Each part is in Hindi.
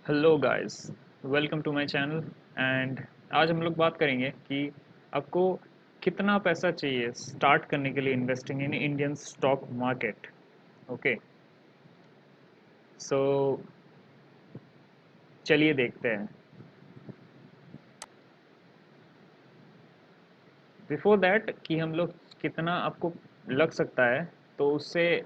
Hello guys, welcome to my channel. And आज हम लोग बात करेंगे कि आपको कितना पैसा चाहिए स्टार्ट करने के लिए investing in Indian stock market. Okay, so चलिए देखते हैं। बिफोर दैट कि हम लोग कितना आपको लग सकता है, तो उससे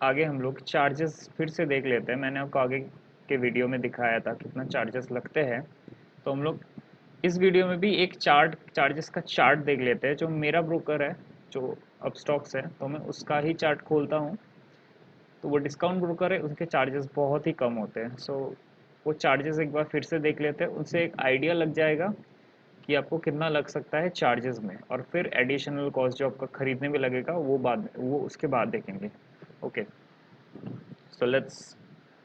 आगे हम लोग चार्जेस फिर से देख लेते हैं। मैंने आपको आगे के वीडियो में दिखाया था कितना चार्जेस लगते हैं, तो हम लोग इस वीडियो में भी एक चार्जेस का चार्ट देख लेते हैं। जो मेरा ब्रोकर है, जो अपस्टॉक्स है, तो मैं उसका ही चार्ट खोलता हूँ। तो वो डिस्काउंट ब्रोकर है, उसके चार्जेस बहुत ही कम होते हैं। सो वो चार्जेस एक बार फिर से देख लेते हैं, उससे एक आइडिया लग जाएगा कि आपको कितना लग सकता है चार्जेस में। और फिर एडिशनल कॉस्ट जो आपका खरीदने में लगेगा वो उसके बाद देखेंगे। Okay, so let's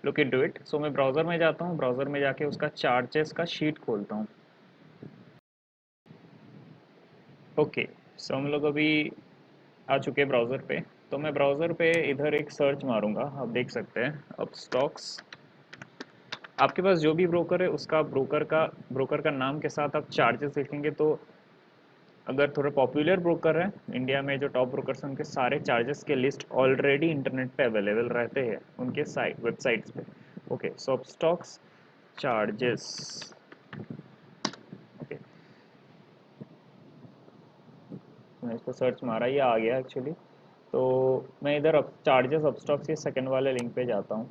look into it. So मैं ब्राउज़र में जाता हूँ, ब्राउज़र में जाके उसका चार्जेस का शीट खोलता हूँ। ओके, सो हम लोग अभी आ चुके हैं ब्राउज़र पे। तो मैं ब्राउज़र पे इधर एक सर्च मारूंगा, आप देख सकते हैं अब स्टॉक्स। आपके पास जो भी ब्रोकर है उसका ब्रोकर का नाम के साथ आप चार्जेस देखेंगे। तो अगर थोड़ा पॉपुलर ब्रोकर है इंडिया में, जो टॉप ब्रोकर्स हैं, उनके सारे चार्जेस के लिस्ट ऑलरेडी इंटरनेट पे अवेलेबल रहते हैं उनके वेबसाइट्स पे। ओके, सो अब स्टॉक्स चार्जेस। ओके, मैं इसको सर्च मारा, ये आ गया एक्चुअली। तो मैं इधर अब चार्जेस अब स्टॉक्स के सेकंड वाले लिंक पे जाता हूँ।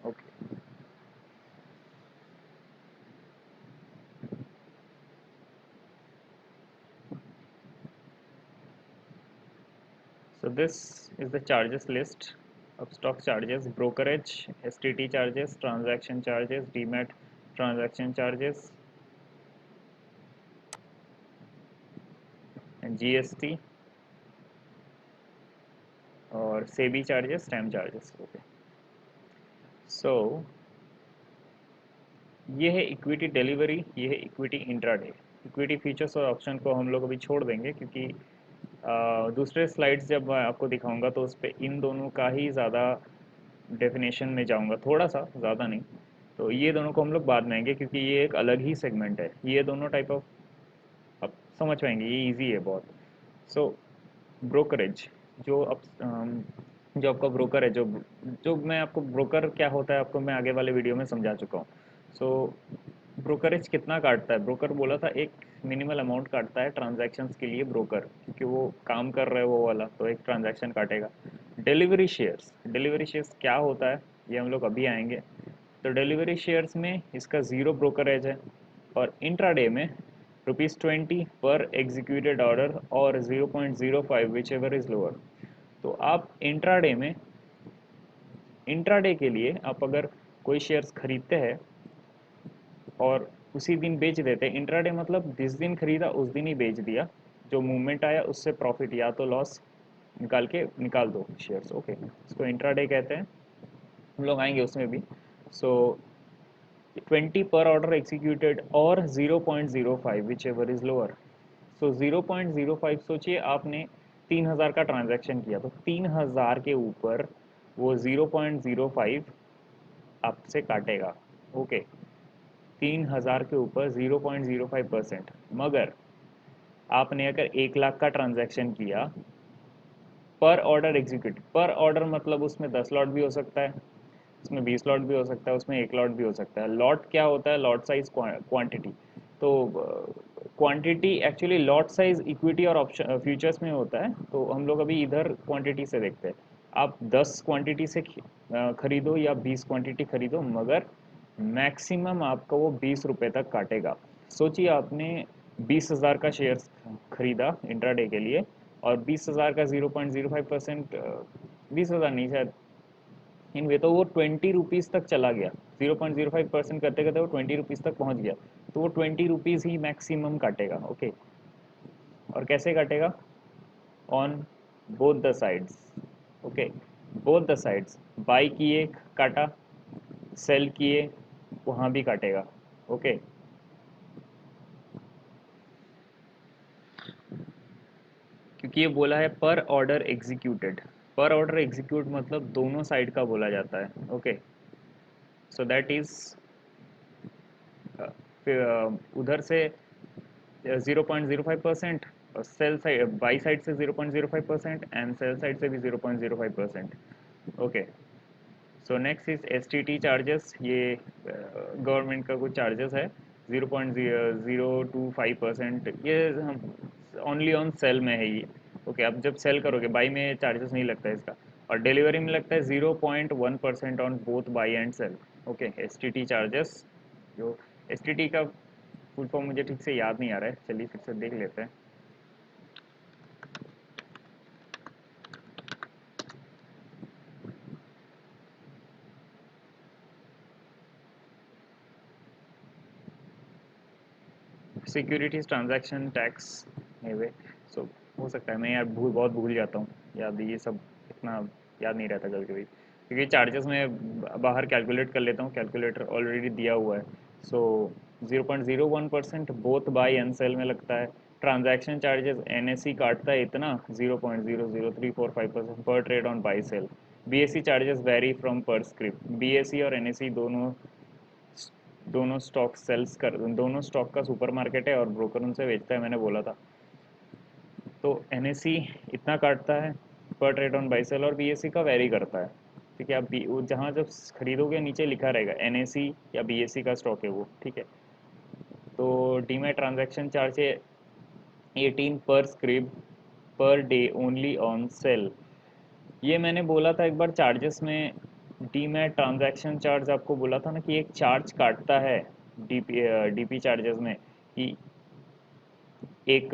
Okay, so this is the charges list of stock charges: brokerage, STT charges, transaction charges, demat transaction charges, and GST और SEBI charges, stamp charges. Okay, so ये है इक्विटी डिलीवरी, ये है इक्विटी इंट्राडे। इक्विटी फीचर्स और ऑप्शन को हम लोग अभी छोड़ देंगे, क्योंकि दूसरे स्लाइड्स जब मैं आपको दिखाऊंगा तो उस पर इन दोनों का ही ज़्यादा डेफिनेशन में जाऊंगा, थोड़ा सा, ज़्यादा नहीं। तो ये दोनों को हम लोग बाद में आएंगे, क्योंकि ये एक अलग ही सेगमेंट है। ये दोनों टाइप ऑफ आप समझ पाएंगे, ये इजी है बहुत। सो ब्रोकरेज, जो अब जो आपका ब्रोकर है, जो जो मैं आपको ब्रोकर क्या होता है आपको मैं आगे वाले वीडियो में समझा चुका हूँ। सो ब्रोकरेज कितना काटता है, ब्रोकर बोला था एक मिनिमल अमाउंट काटता है ट्रांजैक्शंस के लिए ब्रोकर, क्योंकि वो काम कर रहे हैं वो वाला, तो एक ट्रांजैक्शन काटेगा। डिलीवरी शेयर्स क्या होता है ये हम लोग अभी आएंगे। तो डिलीवरी शेयर्स में इसका ज़ीरो ब्रोकरेज है, और इंट्राडे में ₹20 पर एग्जीक्यूटेड ऑर्डर और 0.05 विच एवर इज़ लोअर। तो आप इंट्राडे के लिए आप अगर कोई शेयर्स खरीदते हैं और उसी दिन बेच देते हैं, इंट्राडे मतलब जिस दिन खरीदा उस दिन ही बेच दिया, जो मूवमेंट आया उससे प्रॉफिट या तो लॉस निकाल दो शेयर्स। ओके, इसको इंट्राडे कहते हैं, हम लोग आएंगे उसमें भी। सो 20 पर ऑर्डर एग्जीक्यूटेड और 0.05 विच एवर इज लोअर। सो 0.05, सोचिए आपने 3,000 का ट्रांजैक्शन किया, तो 3,000 के ऊपर वो 0.05 आपसे काटेगा। ओके, 3,000 के ऊपर 0.05%। मगर आपने अगर 1 लाख का ट्रांजैक्शन किया, पर ऑर्डर एग्जीक्यूट, पर ऑर्डर मतलब उसमें 10 लॉट भी हो सकता है, उसमें 20 लॉट भी हो सकता है, उसमें 1 लॉट भी हो सकता है। लॉट क्या होता है? Lot size quantity. तो quantity actually lot size equity और ऑप्शन फ्यूचर्स में होता है, तो हम लोग अभी इधर क्वांटिटी से देखते हैं। आप 10 क्वांटिटी से खरीदो या 20 क्वांटिटी खरीदो, मगर मैक्सिमम आपका वो 20 रुपये तक काटेगा। सोचिए आपने 20,000 का शेयर खरीदा इंट्राडे के लिए, और 20,000 का 0.05%, 20,000 नहीं शायद, इनवे तो वो 20 रुपीज़ तक चला गया। 0.05% करते करते वो 20 रुपीज़ तक पहुंच गया। तो वो 20 रुपीज़ ही मैक्सिमम काटेगा। ओके, और कैसे काटेगा? On both the sides. Okay, both the sides, by किए काटा, सेल किए वहाँ भी काटेगा। ओके, क्योंकि ये बोला है पर ऑर्डर एग्जीक्यूटेड। पर ऑर्डर एग्जीक्यूट मतलब दोनों साइड का बोला जाता है। ओके, सो दैट इज उधर से 0.05%, और सेल साइड बाई साइड से 0.05% एंड सेल साइड से भी 0.05%। Okay, so next is STT charges. ये गवर्नमेंट का कुछ चार्जेस है, 0.025%। ये हम ओनली ऑन सेल में है ये। ओके, आप जब सेल करोगे, बाई में चार्जेस नहीं लगता है इसका। और डिलीवरी में लगता है 0.1% on both buy and sell. Okay, STT charges. जो STT का फुल फॉर्म मुझे ठीक से याद नहीं आ रहा है, चलिए फिर से देख लेते हैं। सिक्योरिटीज ट्रांजैक्शन टैक्स वे। सो हो सकता है मैं यार बहुत भूल जाता हूँ, याद ये सब इतना याद नहीं रहता कभी कभी, क्योंकि चार्जेस मैं बाहर कैलकुलेट कर लेता हूँ, कैलकुलेटर ऑलरेडी दिया हुआ है। सो 0.01% बोथ बाई एंड सेल में लगता है। ट्रांजैक्शन चार्जेस NSE काटता है इतना, 0.00345% पर trade on buy sell. BSE charges vary from पर स्क्रिप्ट। BSE और NSE दोनों स्टॉक सेल्स कर, दोनों स्टॉक का सुपरमार्केट है और ब्रोकर उनसे बेचता है, मैंने बोला था। तो NSE इतना काटता है पर ट्रेड ऑन बाई सेल, और BSE का वेरी करता है। ठीक है, आप जहाँ जब खरीदोगे नीचे लिखा रहेगा NSE या BSE का स्टॉक है वो। ठीक है, तो डीमैट ट्रांजैक्शन चार्ज है 18 पर script per day only on sale. ये मैंने बोला था एक बार चार्जेस में, डीमैट ट्रांजैक्शन चार्ज आपको बोला था ना कि एक चार्ज काटता है डीपी चार्जेस में, कि एक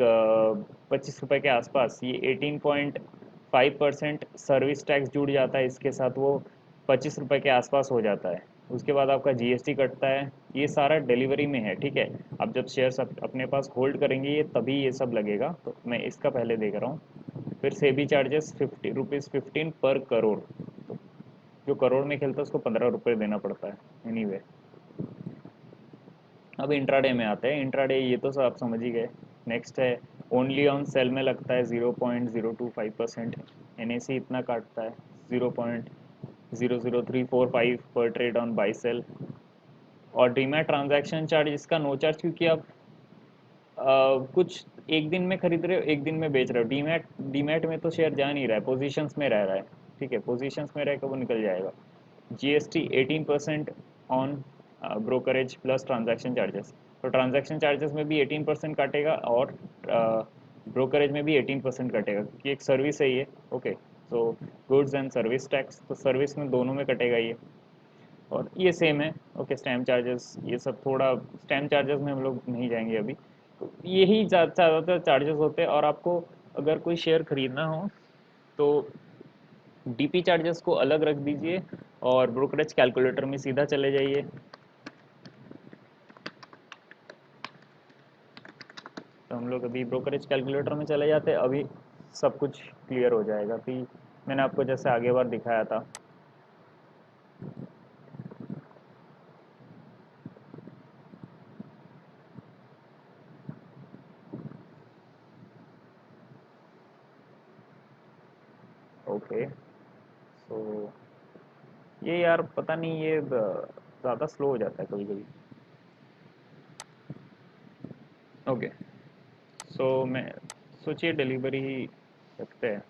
25 रुपये के आसपास, ये 18.5% सर्विस टैक्स जुड़ जाता है इसके साथ, वो 25 रुपये के आसपास हो जाता है। उसके बाद आपका GST कटता है, ये सारा डिलीवरी में है। ठीक है, आप जब शेयर्स अपने पास होल्ड करेंगे ये तभी ये सब लगेगा, तो मैं इसका पहले देख रहा हूँ। फिर सेबी चार्जेस ₹15 पर करोड़। तो जो करोड़ में खेलता है उसको 15 रुपये देना पड़ता है। एनीवे, अब इंट्राडे में आते हैं। इंट्राडे ये तो सब आप समझ ही गए। नेक्स्ट है ओनली ऑन सेल में लगता है 0.025%। NSE इतना काटता है 0.00345 पर ट्रेड ऑन बाई सेल। और डीमैट ट्रांजैक्शन चार्ज इसका नो चार्ज, क्योंकि आप कुछ एक दिन में खरीद रहे हो, एक दिन में बेच रहे हो। डीमैट डीमैट में तो शेयर जा नहीं रहा है, पोजीशंस में रह रहा है। ठीक है, पोजीशंस में रह कर वो निकल जाएगा। GST 18% on brokerage plus transaction charges. तो ट्रांजैक्शन चार्जेस में भी 18% काटेगा, और ब्रोकरेज में भी 18% कटेगा, क्योंकि एक सर्विस है ये। ओके, तो गुड्स एंड सर्विस टैक्स, तो सर्विस में दोनों में कटेगा ये। और ये सेम है। ओके, स्टैम्प चार्जेस, ये सब थोड़ा स्टैम्प चार्जेस में हम लोग नहीं जाएंगे अभी। तो यही ज़्यादातर चार्जेस होते हैं। और आपको अगर कोई शेयर खरीदना हो तो DP चार्जेस को अलग रख दीजिए, और ब्रोकरेज कैलकुलेटर में सीधा चले जाइए। तो हम लोग अभी ब्रोकरेज कैलकुलेटर में चले जाते हैं, अभी सब कुछ क्लियर हो जाएगा। कि मैंने आपको जैसे आगे बार दिखाया था। ओके, सो ये यार पता नहीं, ये ज़्यादा स्लो हो जाता है कभी कभी। ओके, सो मैं सोचिए डिलीवरी ही रखते हैं।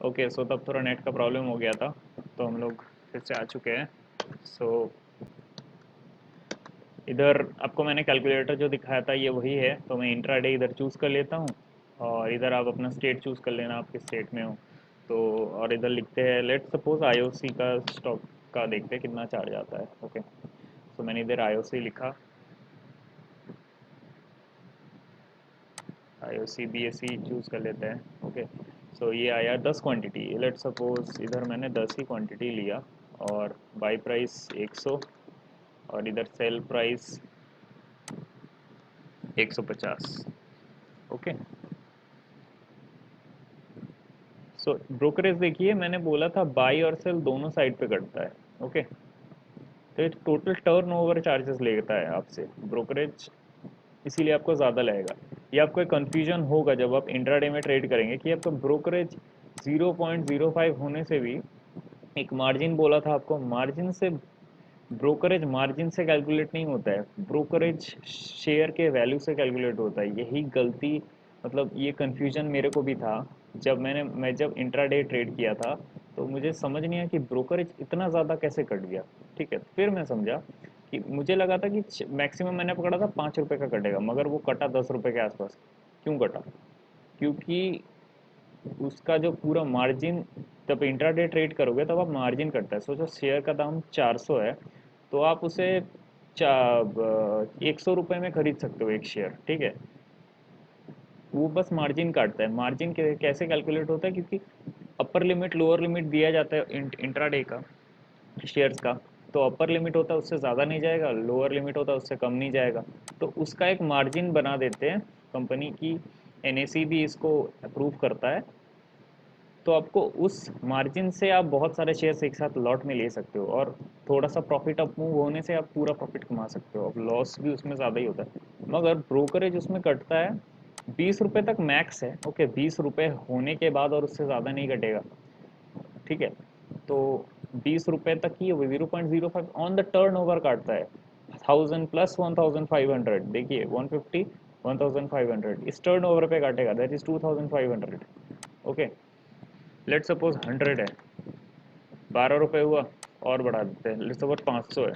ओके, सो तब थोड़ा नेट का प्रॉब्लम हो गया था, तो हम लोग फिर से आ चुके हैं। सो इधर आपको मैंने कैलकुलेटर जो दिखाया था ये वही है, तो मैं इंट्राडे इधर चूज़ कर लेता हूँ, और इधर आप अपना स्टेट चूज़ कर लेना, आप किस स्टेट में हो। तो और इधर लिखते हैं, लेट सपोज IOC का स्टॉक का देखते हैं कितना चार्ज आता है। ओके, तो मैंने इधर IOC लिखा, IOC BSE चूज़ कर लेते हैं। ओके, सो ये आया 10 क्वांटिटी। लेट सपोज इधर मैंने 10 ही क्वांटिटी लिया, और बाई प्राइस 100, और इधर सेल प्राइस 150। ओके, सो ब्रोकरेज देखिए, मैंने बोला था बाई और सेल दोनों साइड पे कटता है। ओके, तो ये टोटल टर्न ओवर चार्जेस लेता है आपसे ब्रोकरेज, इसीलिए आपको ज़्यादा लगेगा। ये आपको एक कन्फ्यूजन होगा जब आप इंट्राडे में ट्रेड करेंगे कि आपका ब्रोकरेज 0.05 होने से भी एक मार्जिन बोला था आपको, मार्जिन से ब्रोकरेज मार्जिन से कैलकुलेट नहीं होता है, ब्रोकरेज शेयर के वैल्यू से कैलकुलेट होता है। यही गलती, मतलब ये कन्फ्यूजन मेरे को भी था जब मैं जब इंट्राडे ट्रेड किया था, तो मुझे समझ नहीं आया कि ब्रोकरेज इतना ज़्यादा कैसे कट गया। ठीक है, फिर मैं समझा कि मुझे लगा था कि मैक्सिमम मैंने पकड़ा था 5 रुपये का कटेगा, मगर वो कटा 10 रुपये के आसपास। क्यों कटा? क्योंकि उसका जो पूरा मार्जिन, जब इंट्राडे ट्रेड करोगे तब आप मार्जिन कटता है। सोचो शेयर का दाम 400 है, तो आप उसे 100 रुपये में खरीद सकते हो एक शेयर। ठीक है, वो बस मार्जिन काटता है। मार्जिन कैसे कैलकुलेट होता है? क्योंकि अपर लिमिट लोअर लिमिट दिया जाता है इंट्राडे का शेयर्स का, तो अपर लिमिट होता है उससे ज़्यादा नहीं जाएगा, लोअर लिमिट होता है उससे कम नहीं जाएगा, तो उसका एक मार्जिन बना देते हैं कंपनी की। एनएसी भी इसको अप्रूव करता है, तो आपको उस मार्जिन से आप बहुत सारे शेयर्स एक साथ लॉट में ले सकते हो, और थोड़ा सा प्रॉफिट अप मूव होने से आप पूरा प्रॉफिट कमा सकते हो। अब लॉस भी उसमें ज़्यादा ही होता है, मगर ब्रोकरेज उसमें कटता है 20 रुपये तक मैक्स है। ओके, 20 रुपये होने के बाद और उससे ज़्यादा नहीं कटेगा। ठीक है, तो 20 रुपये तक ही 0.05 ऑन द टर्न ओवर काटता है। 1000 प्लस 1500, देखिए 150 1500 इस टर्न ओवर पे काटेगा, that is 2500। Okay, let suppose 100 है, 12 रुपये हुआ, और बढ़ा देते हैं, लेट सपोज 500 है।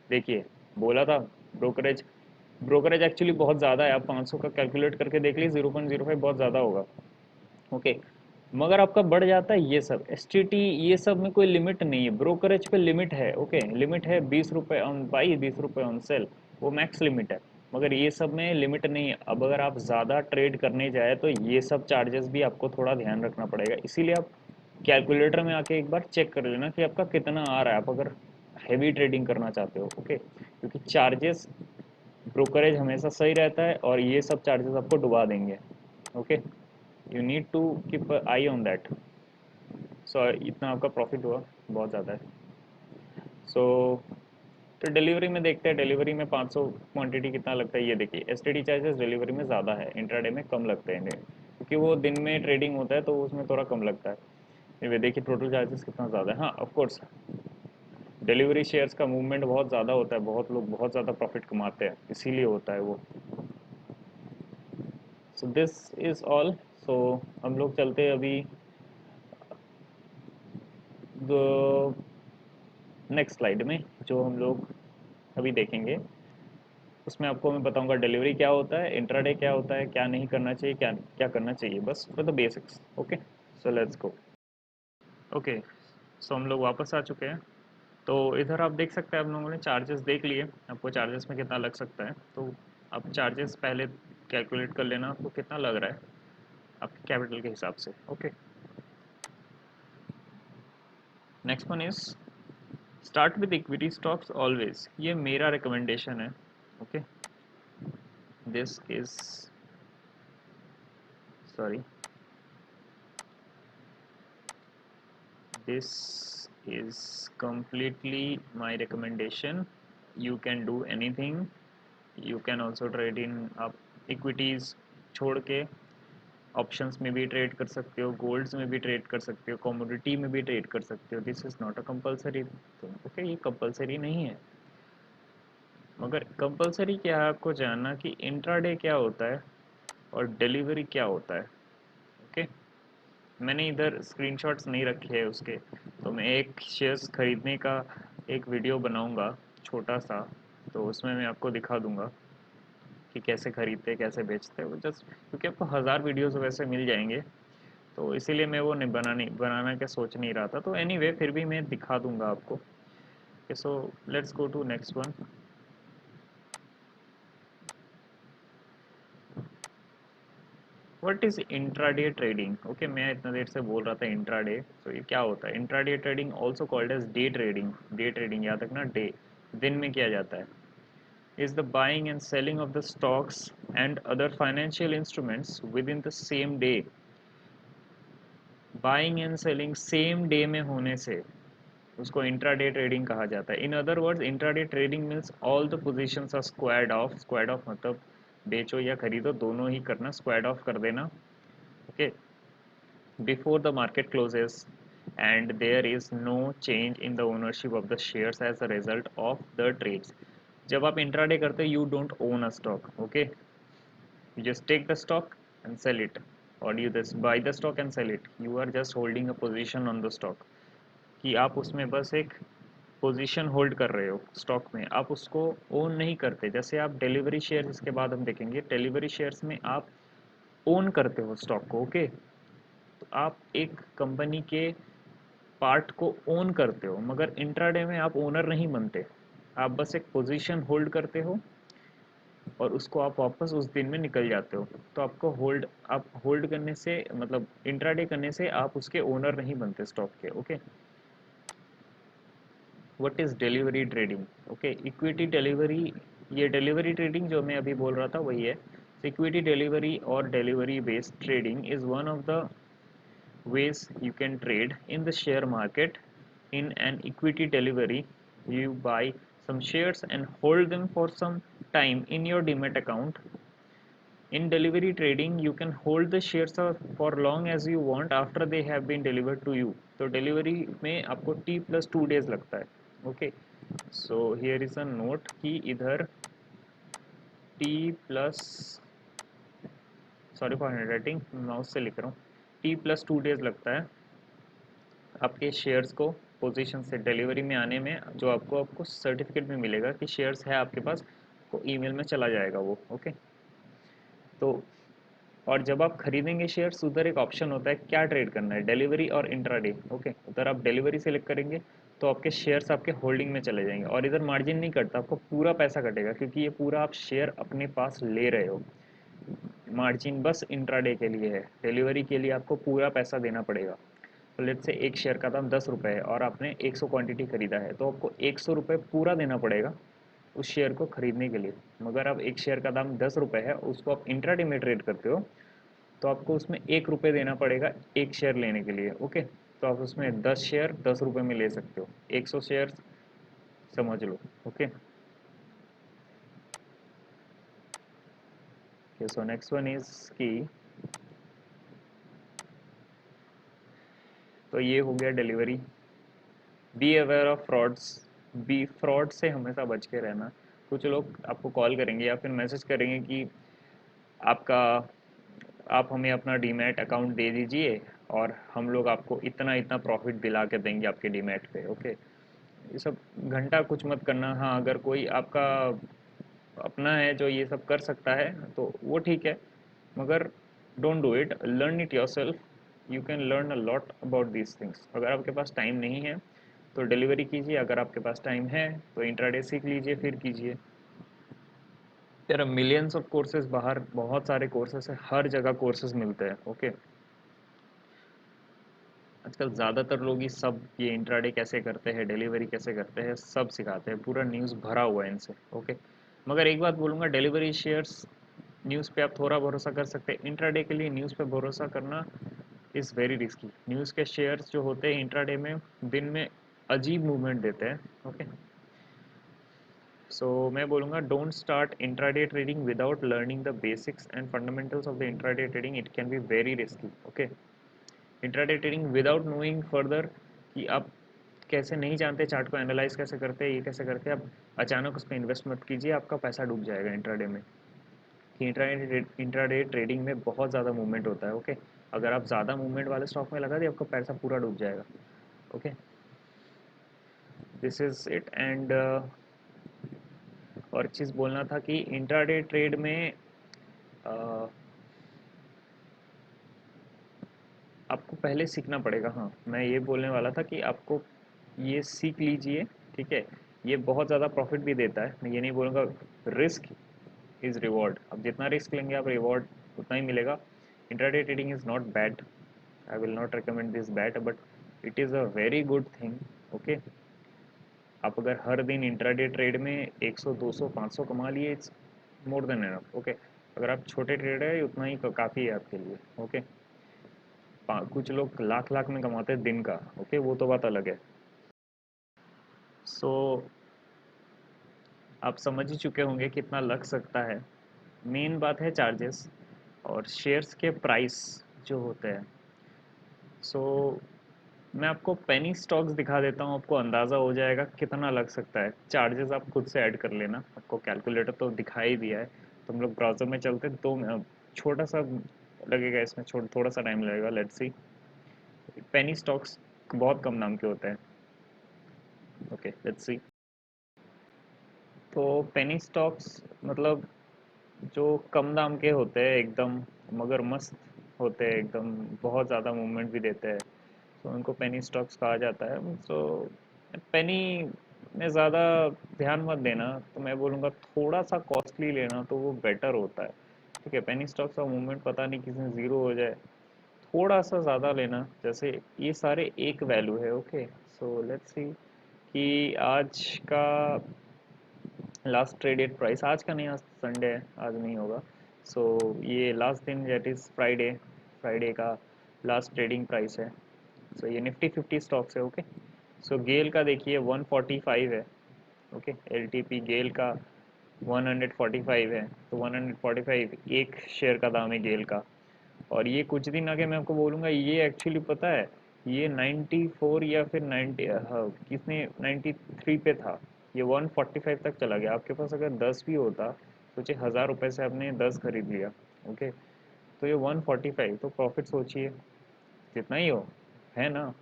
देखिए, बोला था ब्रोकरेज ब्रोकरेज एक्चुअली बहुत ज़्यादा है, आप 500 का कैलकुलेट करके देख लीजिए, 0.05 बहुत ज़्यादा होगा। ओके, मगर आपका बढ़ जाता है ये सब एसटीटी, ये सब में कोई लिमिट नहीं है। ब्रोकरेज पे लिमिट है। ओके, लिमिट है 20 रुपये ऑन बाई, 20 रुपये ऑन सेल, वो मैक्स लिमिट है। मगर ये सब में लिमिट नहीं है। अब अगर आप ज़्यादा ट्रेड करने जाए तो ये सब चार्जेस भी आपको थोड़ा ध्यान रखना पड़ेगा, इसीलिए आप कैलकुलेटर में आके एक बार चेक कर लेना कि आपका कितना आ रहा है, आप अगर हैवी ट्रेडिंग करना चाहते हो। ओके, क्योंकि चार्जेस, ब्रोकरेज हमेशा सही रहता है और ये सब चार्जेस आपको डुबा देंगे। Okay, you need to keep eye on that. So इतना आपका प्रॉफिट हुआ, बहुत ज़्यादा है। सो तो डिलीवरी में देखते हैं, डिलीवरी में 500 क्वांटिटी कितना लगता है, ये देखिए एसटीडी चार्जेस डिलीवरी में ज़्यादा है, इंट्राडे में कम लगते हैं क्योंकि वो दिन में ट्रेडिंग होता है तो उसमें थोड़ा कम लगता है। ये देखिए टोटल चार्जेस कितना ज़्यादा है। हाँ, ऑफकोर्स डिलीवरी शेयर्स का मूवमेंट बहुत ज़्यादा होता है, बहुत लोग बहुत ज़्यादा प्रॉफिट कमाते हैं, इसीलिए होता है वो। So this is all. So हम लोग चलते हैं अभी नेक्स्ट स्लाइड में, जो हम लोग अभी देखेंगे उसमें आपको मैं बताऊंगा डिलीवरी क्या होता है, इंट्राडे क्या होता है, क्या नहीं करना चाहिए, क्या क्या करना चाहिए, बस for the basics. Okay, so let's go. Okay, so हम लोग वापस आ चुके हैं। तो इधर आप देख सकते हैं, आप लोगों ने चार्जेस देख लिए, आपको चार्जेस में कितना लग सकता है। तो आप चार्जेस पहले कैलकुलेट कर लेना आपको कितना लग रहा है आपके कैपिटल के हिसाब से। Okay, next one is start with equity stocks always, ये मेरा रिकमेंडेशन है। Okay, this is sorry, this is completely my recommendation. You can do anything, you can also trade in आप इक्विटीज़ छोड़ के ऑप्शंस में भी ट्रेड कर सकते हो, गोल्ड्स में भी ट्रेड कर सकते हो, कमोडिटी में भी ट्रेड कर सकते हो। This is not a compulsory. तो ओके, ये कंपलसरी नहीं है, मगर कंपलसरी क्या है आपको जानना कि इंट्राडे क्या होता है और डिलीवरी क्या होता है। ओके, मैंने इधर स्क्रीनशॉट्स नहीं रखे हैं उसके, तो मैं एक शेयर्स खरीदने का एक वीडियो बनाऊंगा छोटा सा, तो उसमें मैं आपको दिखा दूंगा कि कैसे खरीदते हैं कैसे बेचते हैं। वो जस्ट क्योंकि आपको 1000 वीडियोस वैसे मिल जाएंगे, तो इसीलिए मैं वो नहीं बनाना का सोच नहीं रहा था। तो एनीवे फिर भी मैं दिखा दूंगा आपको। So let's go to next one. What is intraday trading? Okay, मैं इतना देर से बोल रहा था इंट्राडे, तो ये क्या होता है? Intraday trading also called as day trading. Day trading याद रखना, डे दिन में किया जाता है। Is the buying and selling of the stocks and other financial instruments within the same day. Buying and selling same day में होने से उसको इंट्राडे ट्रेडिंग कहा जाता है। In other words, intraday trading means all the positions are squared off. Squared off मतलब बेचो या खरीदो दोनों ही करना, स्क्वाड ऑफ कर देना, okay, before the market closes and there is no change in the ownership of the shares as a result of the trades. जब आप इंट्राडे करते हो you don't own a stock, okay, you just take the stock and sell it, or you just buy the stock and sell it. You are just holding a position on the stock, कि आप उसमें बस एक पोजीशन होल्ड कर रहे हो स्टॉक में, आप उसको ओन नहीं करते। जैसे आप डिलीवरी शेयर, इसके बाद हम देखेंगे, डिलीवरी शेयर्स में आप ओन करते हो स्टॉक को, ओके, तो आप एक कंपनी के पार्ट को ओन करते हो, मगर इंट्राडे में आप ओनर नहीं बनते, आप बस एक पोजीशन होल्ड करते हो और उसको आप वापस उस दिन में निकल जाते हो। तो आपको आप होल्ड करने से, मतलब इंट्राडे करने से आप उसके ओनर नहीं बनते स्टॉक के, okay. What is delivery trading, okay, equity delivery, ये डिलीवरी ट्रेडिंग जो मैं अभी बोल रहा था वही है। इक्विटी डिलीवरी और delivery based trading is one of the ways you can trade in the share market. In an equity delivery, you buy some shares and hold them for some time in your demat account. In delivery trading, you can hold the shares for long as you want after they have been delivered to you. तो delivery में आपको T+2 days लगता है, okay. So here is a note कि इधर T plus, sorry for handwriting, mouse से लिख रहा हूँ, T+2 days लगता है आपके शेयर्स को पोजीशन से डिलीवरी में आने में, जो आपको सर्टिफिकेट में मिलेगा कि शेयर्स है आपके पास, को ईमेल में चला जाएगा वो, ओके। तो और जब आप खरीदेंगे शेयर्स, उधर एक ऑप्शन होता है क्या ट्रेड करना है, डिलीवरी और इंट्राडे, ओके। उधर आप डिलीवरी सेलेक्ट करेंगे तो आपके शेयर्स आपके होल्डिंग में चले जाएंगे, और इधर मार्जिन नहीं कटता, आपको पूरा पैसा कटेगा, क्योंकि ये पूरा आप शेयर अपने पास ले रहे हो। मार्जिन बस इंट्राडे के लिए है, डिलीवरी के लिए आपको पूरा पैसा देना पड़ेगा। तो लेट्स से एक शेयर का दाम 10 रुपये है और आपने 100 क्वांटिटी खरीदा है, तो आपको 100 रुपये पूरा देना पड़ेगा उस शेयर को खरीदने के लिए। मगर अब एक शेयर का दाम 10 रुपये है, उसको आप इंट्राडे में ट्रेड करते हो, तो आपको उसमें 1 रुपये देना पड़ेगा एक शेयर लेने के लिए, ओके। तो आप उसमें 10 शेयर 10 रुपये में ले सकते हो, 100 शेयर समझ लो, okay. So next one is की, तो ये हो गया delivery. Be aware of frauds, be fraud से हमेशा बच के रहना। कुछ लोग आपको कॉल करेंगे या फिर मैसेज करेंगे कि आपका, आप हमें अपना डीमैट अकाउंट दे दीजिए और हम लोग आपको इतना इतना प्रॉफिट दिला के देंगे आपके डीमैट पे, ओके। ये सब घंटा कुछ मत करना। हाँ, अगर कोई आपका अपना है जो ये सब कर सकता है तो वो ठीक है, मगर don't do it, learn it your self. You can learn a lot about these things. अगर आपके पास टाइम नहीं है तो डिलीवरी कीजिए, अगर आपके पास टाइम है तो इंट्राडे सीख लीजिए, फिर कीजिए। There are millions of courses बाहर, बहुत सारे कोर्सेज है, हर जगह कोर्सेज मिलते हैं, ओके। आजकल ज़्यादातर लोग ही सब ये इंट्राडे कैसे करते हैं, डिलीवरी कैसे करते हैं, सब सिखाते हैं, पूरा न्यूज़ भरा हुआ है इनसे, ओके। मगर एक बात बोलूँगा, डिलीवरी शेयर्स न्यूज़ पे आप थोड़ा भरोसा कर सकते हैं, इंट्राडे के लिए न्यूज़ पे भरोसा करना इज़ वेरी रिस्की। न्यूज़ के शेयर्स जो होते हैं इंट्राडे में दिन में अजीब मूवमेंट देते हैं, ओके। सो मैं बोलूँगा, don't start intraday trading without learning the basics and fundamentals of the intraday trading, it can be very risky, okay. Intraday trading without knowing further, कि आप कैसे नहीं जानते चार्ट को एनालाइज कैसे करते हैं, ये कैसे करते हैं, आप अचानक उस पर इन्वेस्ट मत कीजिए, आपका पैसा डूब जाएगा इंट्राडे में। कि इंट्राडे ट्रेडिंग में बहुत ज़्यादा मूवमेंट होता है, ओके। अगर आप ज़्यादा मूवमेंट वाले स्टॉक में लगा दिए, आपका पैसा पूरा डूब जाएगा, okay. This is it. And और चीज़ बोलना था कि इंट्राडे ट्रेड में आपको पहले सीखना पड़ेगा। हाँ, मैं ये बोलने वाला था कि आपको ये सीख लीजिए, ठीक है। ये बहुत ज़्यादा प्रॉफिट भी देता है, मैं ये नहीं बोलूँगा। रिस्क इज़ रिवॉर्ड, आप जितना रिस्क लेंगे आप रिवॉर्ड उतना ही मिलेगा। Intraday trading is not bad, I will not recommend this bad, but it is a very good thing, okay. आप अगर हर दिन इंट्राडे ट्रेड में 100 200 500 कमा लिए, it's more than enough, okay. अगर आप छोटे ट्रेडर है उतना ही काफ़ी है आपके लिए, ओके। कुछ लोग लाख लाख में कमाते हैं दिन का, ओके, वो तो बात अलग है। सो आप समझ ही चुके होंगे कितना लग सकता है मेन बात है चार्जेस और शेयर्स के प्राइस जो होते हैं। सो मैं आपको पेनी स्टॉक्स दिखा देता हूँ, आपको अंदाज़ा हो जाएगा कितना लग सकता है। चार्जेस आप खुद से ऐड कर लेना, आपको कैलकुलेटर तो दिखा ही दिया है। तो हम लोग ब्राउज़र में चलते हैं, तो छोटा सा लगेगा इसमें, थोड़ा सा टाइम लगेगा। Let's see. पेनी स्टॉक्स बहुत कम नाम के होते हैं। Okay, let's see. तो पेनी स्टॉक्स मतलब जो कम दाम के होते हैं एकदम, मगर मस्त होते हैं एकदम, बहुत ज़्यादा मूवमेंट भी देते हैं, तो उनको पेनी स्टॉक्स कहा जाता है। तो पेनी में ज़्यादा ध्यान मत देना, तो मैं बोलूँगा थोड़ा सा कॉस्टली लेना तो वो बेटर होता है। ठीक है, पेनी स्टॉक्स का मूवमेंट पता नहीं किसी में ज़ीरो हो जाए, थोड़ा सा ज़्यादा लेना। जैसे ये सारे एक वैल्यू है। ओके, सो लेट्स सी कि आज का लास्ट ट्रेडेड प्राइस, आज का नहीं, आज संडे है, आज नहीं होगा। सो ये लास्ट दिन दैट इज़ फ्राइडे, फ्राइडे का लास्ट ट्रेडिंग प्राइस है। सो ये निफ्टी 50 स्टॉक्स है। ओके, सो गेल का देखिए 145 है। ओके, एलटीपी गेल का 145 है। तो 145 एक शेयर का दाम है गेल का। और ये कुछ दिन आगे मैं आपको बोलूँगा, ये एक्चुअली पता है, ये 94 या फिर 90, हाँ, किसने 93 पे था, ये 145 तक चला गया। आपके पास अगर 10 भी होता, सोचिए 1000 रुपये से आपने 10 खरीद लिया। ओके, तो ये 145, तो प्रॉफिट सोचिए जितना ही हो, है ना।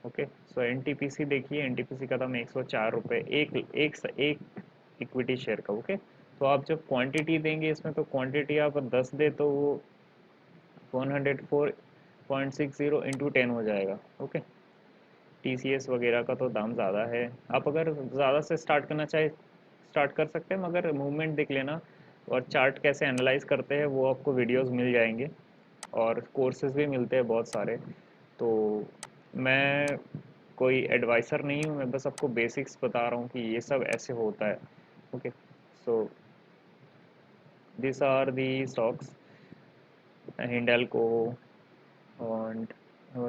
ओके, सो एनटीपीसी देखिए, एनटीपीसी का दाम 104 रुपये एक एक एक इक्विटी शेयर का। ओके, तो आप जब क्वांटिटी देंगे इसमें, तो क्वांटिटी आप 10 दे तो वो 104.60 इंटू 10 हो जाएगा। ओके, टीसीएस वगैरह का तो दाम ज़्यादा है। आप अगर ज़्यादा से स्टार्ट करना चाहे स्टार्ट कर सकते हैं, मगर मूवमेंट देख लेना, और चार्ट कैसे एनालाइज करते हैं वो आपको वीडियोस मिल जाएंगे, और कोर्सेज भी मिलते हैं बहुत सारे। तो मैं कोई एडवाइसर नहीं हूँ, मैं बस आपको बेसिक्स बता रहा हूँ कि ये सब ऐसे होता है। Okay, so this are the stocks, Hindalco और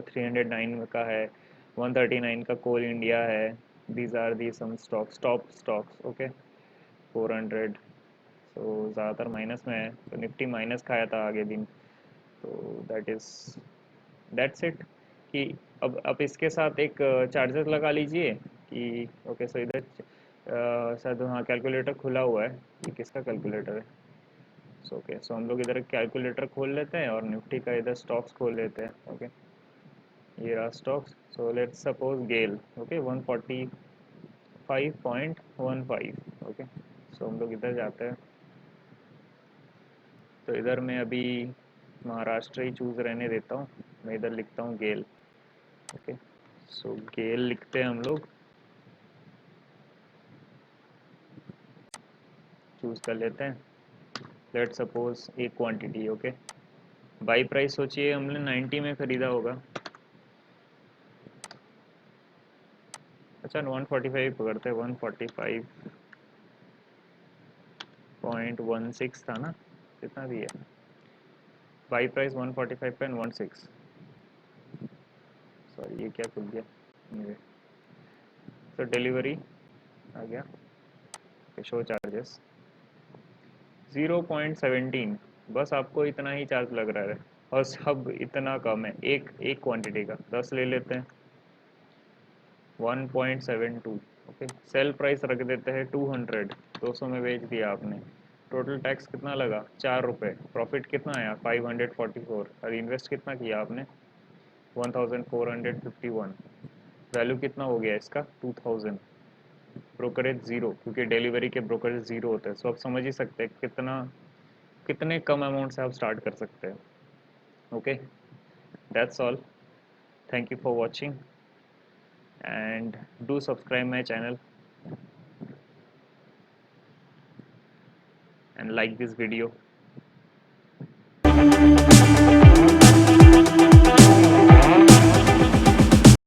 309 का है, 139 का कोल इंडिया है। These are the some stocks, top stocks. Okay, 400, सो ज़्यादातर माइनस में है, तो निफ्टी माइनस खाया था आगे दिन। तो दैट्स इट कि अब आप इसके साथ एक चार्जेस लगा लीजिए कि ओके। सो इधर शायद हाँ कैलकुलेटर खुला हुआ है, ये किसका कैलकुलेटर है। सो ओके, सो हम लोग इधर कैलकुलेटर खोल लेते हैं और निफ्टी का इधर स्टॉक्स खोल लेते हैं। ओके, ये रहा stocks. So let's suppose GAIL. Okay, 145.15। Okay, so हम लोग इधर जाते हैं, तो इधर मैं अभी महाराष्ट्र ही चूज़ रहने देता हूँ, मैं इधर लिखता हूँ गेल। ओके, सो गेल लिखते हैं हम लोग, चूज़ कर लेते हैं। लेट सपोज एक क्वांटिटी। ओके, बाई प्राइस सोचिए हमने 90 में ख़रीदा होगा। अच्छा, 145 पकड़ते हैं, 145.16 था ना, कितना भी है। By price 145.16। सॉरी, ये क्या खुल गया। तो डिलीवरी आ गया, शो चार्जेस 0.17, बस आपको इतना ही चार्ज लग रहा है, और सब इतना कम है, एक एक क्वांटिटी का 10 ले लेते हैं, 1.72। ओके, सेल प्राइस रख देते हैं 200, 200 में बेच दिया आपने। टोटल टैक्स कितना लगा, 4 रुपये। प्रॉफिट कितना आया, 544। और इन्वेस्ट कितना किया आपने, 1451। वैल्यू कितना हो गया इसका, 2000। ब्रोकरेज ज़ीरो, क्योंकि डिलीवरी के ब्रोकरेज ज़ीरो होते हैं। सो आप समझ ही सकते हैं कितने कम अमाउंट से आप स्टार्ट कर सकते हैं। Okay, that's all. Thank you for watching and do subscribe my channel and like this video.